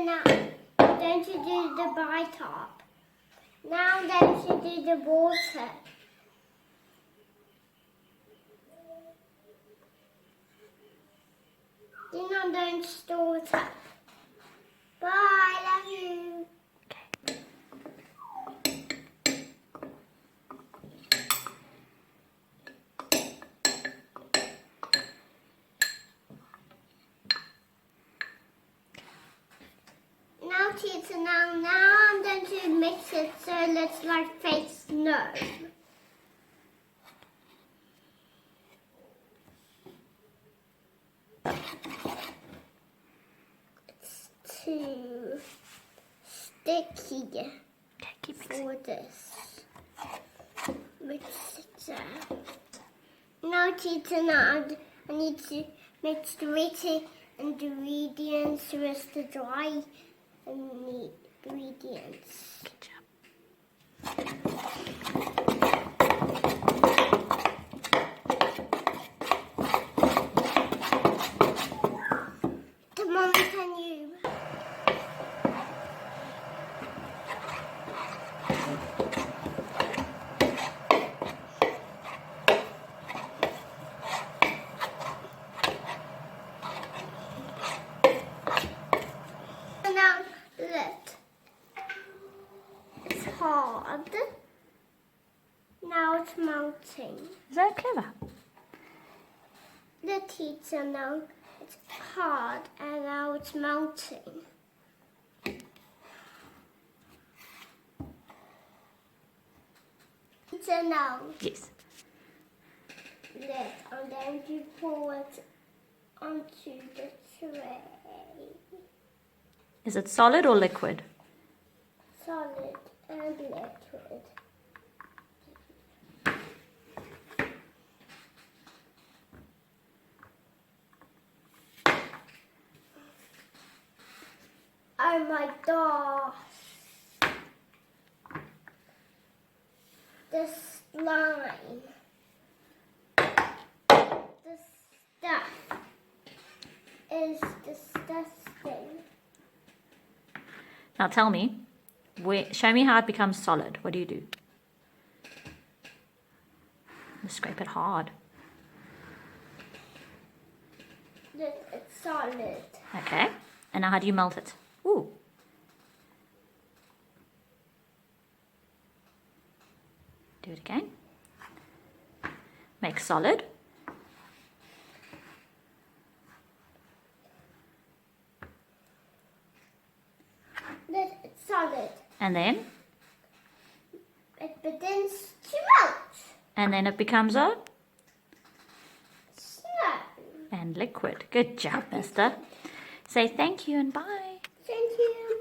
now I'm going to do the bicarb. Now I'm going to do the water. Then I'm going to store it up. Bye, love you. Okay. Now, teacher, now I'm going to mix it so it looks like fake snow. It's too sticky Okay, keep mixing. for this. Mix it up. Now, teacher, now I need to mix the rich ingredients with the dry ingredients. Good job. Come on, can you? And now, look. It's hard. Now it's melting. Is that clever? The teacher now it's hard and now it's melting. Teacher now, Yes. look, I'm going to pour it onto the tray. Is it solid or liquid? Solid and liquid. Oh my gosh. The slime. The stuff is disgusting. Now tell me, show me how it becomes solid. What do? You scrape it hard. Look, it's solid. Okay. And now how do you melt it? Ooh. Do it again. Make solid. Look, it's solid. And then? It begins to melt. And then it becomes a? Snow. And liquid. Good job, mister. Say thank you and bye. Thank you.